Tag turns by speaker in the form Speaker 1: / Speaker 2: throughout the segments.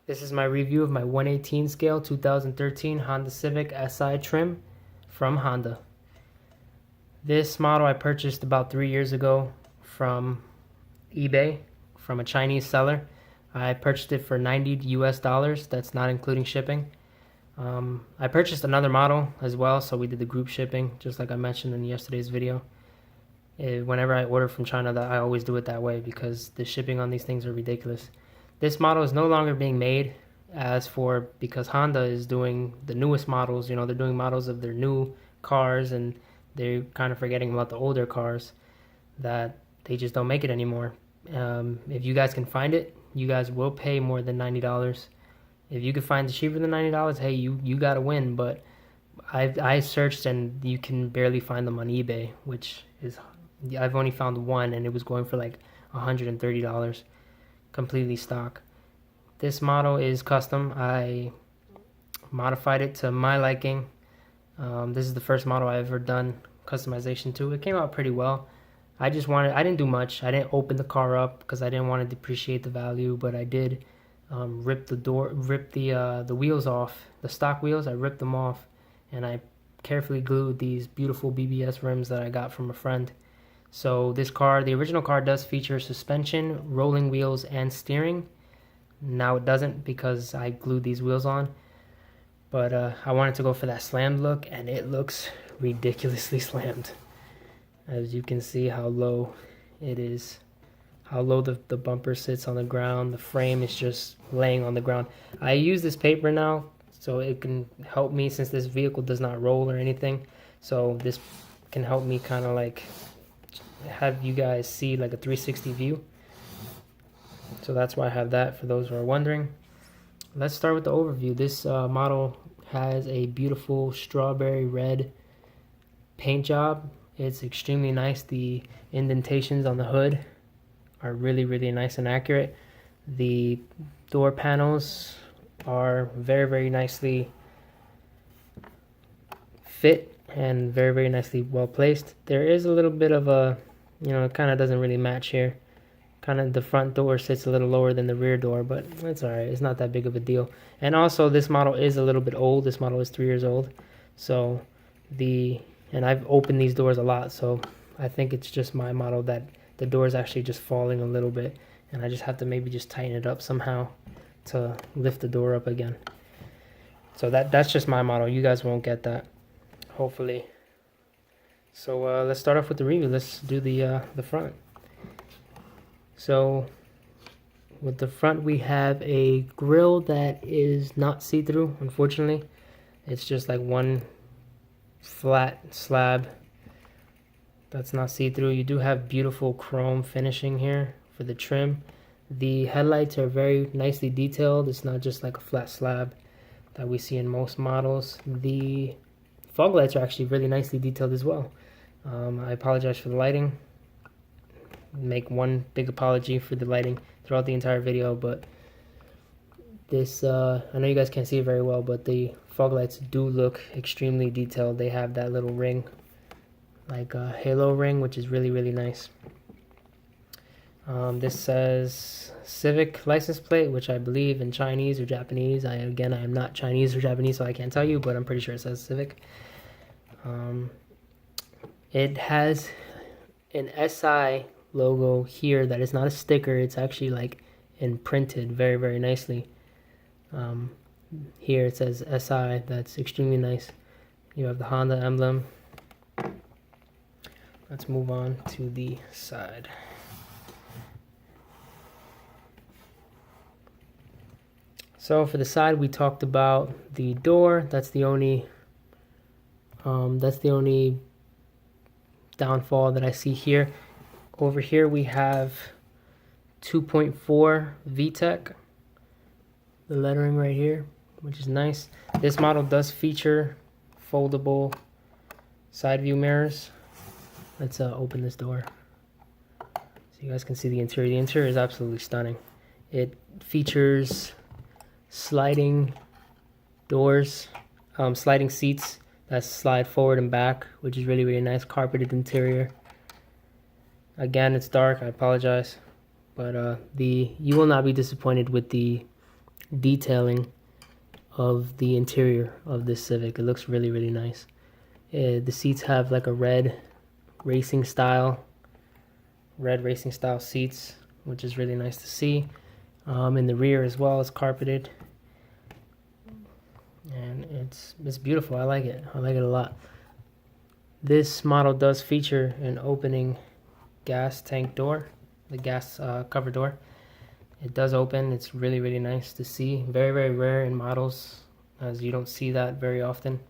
Speaker 1: This is my review of my 1/18 scale 2013 Honda Civic Si trim from Honda. This model I purchased about 3 years ago from eBay from a Chinese seller. I purchased it for $90 US. That's not including shipping. I purchased another model as well, so we did the group shipping, just like I mentioned in yesterday's video. Whenever I order from China, I always do it that way because the shipping on these things are ridiculous. This model is no longer being made because Honda is doing the newest models. They're doing models of their new cars, and they're kind of forgetting about the older cars that they just don't make it anymore. If you guys can find it, you guys will pay more than $90. If you can find it cheaper than $90, hey, you got to win. But I searched and you can barely find them on eBay, which is, I've only found one and it was going for like $130, completely stock. This model is custom. I modified it to my liking. This is the first model I've ever done customization to. It came out pretty well. I didn't do much. I didn't open the car up because I didn't want to depreciate the value, but I did rip the wheels off, the stock wheels. I ripped them off, and I carefully glued these beautiful BBS rims that I got from a friend. So this car, the original car, does feature suspension, rolling wheels, and steering. Now it doesn't because I glued these wheels on, but I wanted to go for that slammed look, and it looks ridiculously slammed. As you can see how low it is, how low the bumper sits on the ground. The frame is just laying on the ground. I use this paper now so it can help me, since this vehicle does not roll or anything, so this can help me kind of like have you guys see like a 360 view. So that's why I have that, for those who are wondering. Let's start with the overview. This model has a beautiful strawberry red paint job. It's extremely nice. The indentations on the hood are really nice and accurate. The door panels are very nicely fit and very nicely well placed. There is a little bit of a, it kind of doesn't really match here. Kind of the front door sits a little lower than the rear door, but it's alright. It's not that big of a deal. And also, this model is a little bit old. This model is 3 years old. So and I've opened these doors a lot, so I think it's just my model that the door is actually just falling a little bit, and I just have to maybe just tighten it up somehow to lift the door up again. So that's just my model. You guys won't get that, hopefully. So let's start off with the review. Let's do the front. So with the front, we have a grille that is not see-through, unfortunately. It's just like one flat slab that's not see-through. You do have beautiful chrome finishing here for the trim. The headlights are very nicely detailed. It's not just like a flat slab that we see in most models. The fog lights are actually really nicely detailed as well. I apologize for the lighting. Make one big apology for the lighting throughout the entire video, but this I know you guys can't see it very well, but the fog lights do look extremely detailed. They have that little ring, like a halo ring, which is really nice. This says Civic license plate, which I believe in Chinese or Japanese. I am not Chinese or Japanese, so I can't tell you, but I'm pretty sure it says Civic. It has an SI logo here that is not a sticker. It's actually like imprinted very nicely. Here it says SI. That's extremely nice. You have the Honda emblem. Let's move on to the side. So for the side, we talked about the door. That's the only downfall that I see here. Over here we have 2.4 VTEC, the lettering right here, which is nice. This model does feature foldable side view mirrors. Let's open this door so you guys can see the interior. The interior is absolutely stunning. It features sliding doors, sliding seats that slide forward and back, which is really nice. Carpeted interior. Again, it's dark. I apologize, but you will not be disappointed with the detailing of the interior of this Civic. It looks really, really nice. The seats have like a red racing style seats, which is really nice to see. In the rear as well, it's carpeted, and it's beautiful. I like it. I like it a lot. This model does feature an opening gas tank door, the gas cover door. It does open. It's really, really nice to see. Very, very rare in models, as you don't see that very often.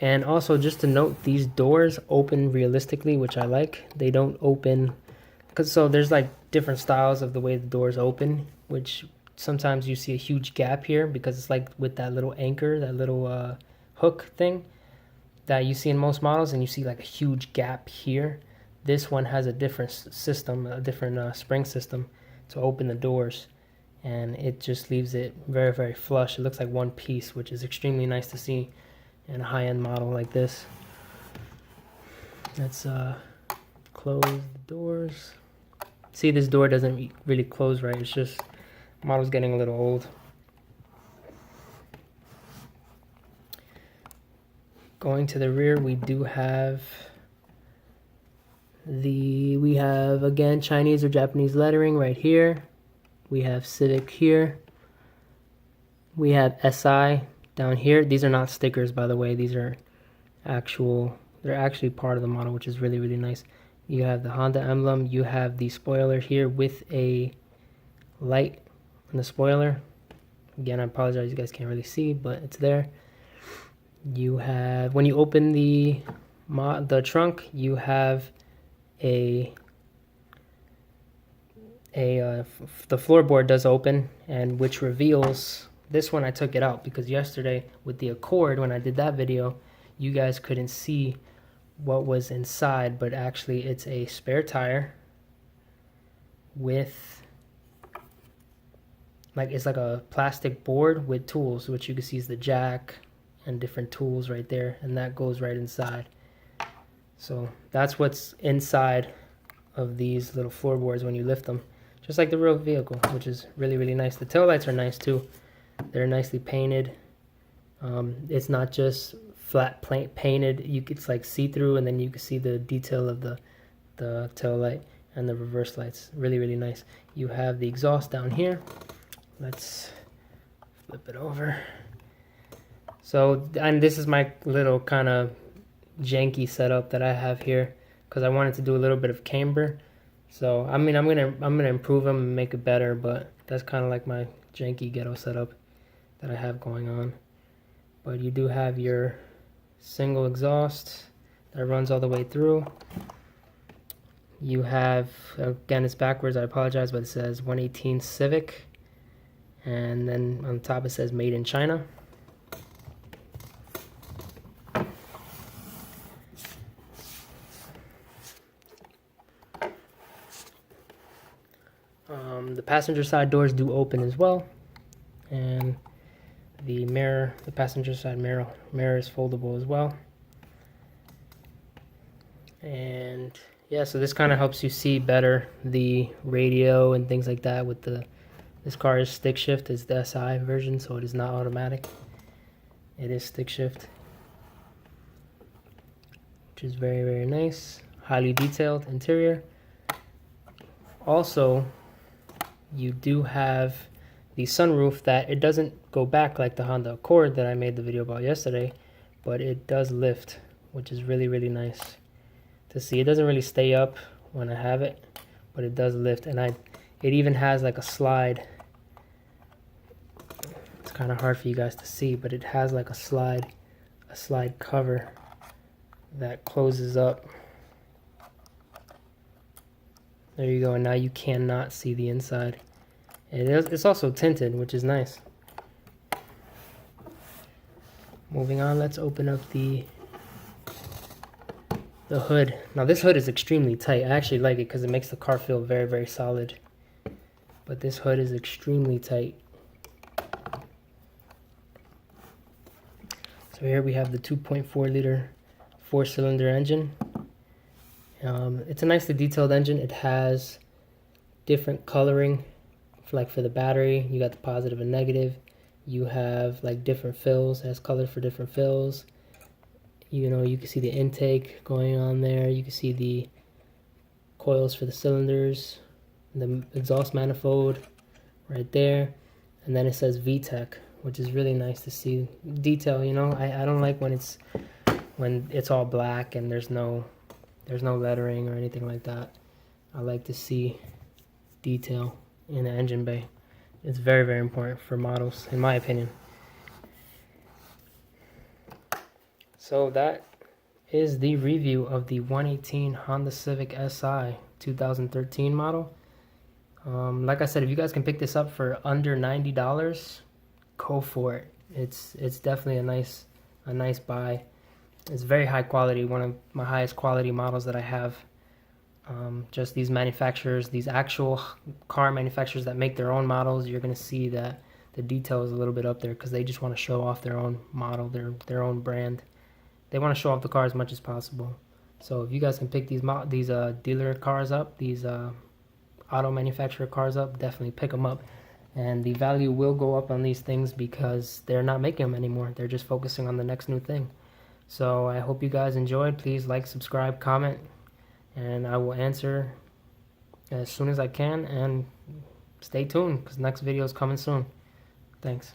Speaker 1: And also, just to note, these doors open realistically, which I like. They don't open, so there's like different styles of the way the doors open, which sometimes you see a huge gap here because it's like with that little anchor, that little hook thing that you see in most models, and you see like a huge gap here. This one has a different system, a different spring system to open the doors, and it just leaves it very, very flush. It looks like one piece, which is extremely nice to see in a high-end model like this. Let's close the doors. See, this door doesn't really close right. It's just the model's getting a little old. Going to the rear, we do have we have again Chinese or Japanese lettering right here. We have Civic here. We have SI down here. These are not stickers, by the way. These are they're actually part of the model, which is really, really nice. You have the Honda emblem. You have the spoiler here with a light on the spoiler. Again, I apologize, you guys can't really see, but it's there. You have, when you open the trunk, you have the floorboard does open, and which reveals, this one I took it out because yesterday with the Accord, when I did that video, you guys couldn't see what was inside, but actually it's a spare tire with it's like a plastic board with tools, which you can see is the jack and different tools right there, and that goes right inside. So that's what's inside of these little floorboards when you lift them, just like the real vehicle, which is really, really nice. The taillights are nice too. They're nicely painted. It's not just flat painted. It's like see-through, and then you can see the detail of the tail light and the reverse lights. Really, really nice. You have the exhaust down here. Let's flip it over. So, and this is my little kind of janky setup that I have here because I wanted to do a little bit of camber. So I mean, I'm gonna improve them and make it better, but that's kind of like my janky ghetto setup that I have going on. But you do have your single exhaust that runs all the way through. You have, again, it's backwards, I apologize, but it says 118 Civic, and then on top it says made in China. The passenger side doors do open as well, and the passenger side mirror is foldable as well. And yeah, so this kind of helps you see better the radio and things like that. With this car is stick shift. It's the SI version, so it is not automatic. It is stick shift, which is very, very nice. Highly detailed interior. Also, you do have the sunroof that it doesn't go back like the Honda Accord that I made the video about yesterday, but it does lift, which is really, really nice to see. It doesn't really stay up when I have it, but it does lift, and it even has like a slide. It's kind of hard for you guys to see, but it has like a slide cover that closes up. There you go, and now you cannot see the inside. It's also tinted, which is nice. Moving on, let's open up the hood. Now this hood is extremely tight. I actually like it because it makes the car feel very, very solid. But this hood is extremely tight. So here we have the 2.4 liter 4-cylinder engine. It's a nicely detailed engine. It has different coloring like for the battery, you got the positive and negative. You have like different fills, it has colors for different fills. You know, you can see the intake going on there. You can see the coils for the cylinders, the exhaust manifold right there, and then it says VTEC, which is really nice to see detail. You know, I don't like when it's all black and there's no lettering or anything like that. I like to see detail in the engine bay. It's very, very important for models, in my opinion. So that is the review of the 118 Honda Civic Si 2013 model. Like I said, if you guys can pick this up for under $90, go for it. It's definitely a nice buy. It's very high quality, one of my highest quality models that I have. Just these manufacturers, these actual car manufacturers that make their own models, you're going to see that the detail is a little bit up there because they just want to show off their own model, their own brand. They want to show off the car as much as possible. So if you guys can pick these dealer cars up, these auto manufacturer cars up, definitely pick them up. And the value will go up on these things because they're not making them anymore. They're just focusing on the next new thing. So I hope you guys enjoyed. Please like, subscribe, comment, and I will answer as soon as I can. And stay tuned because next video is coming soon. Thanks.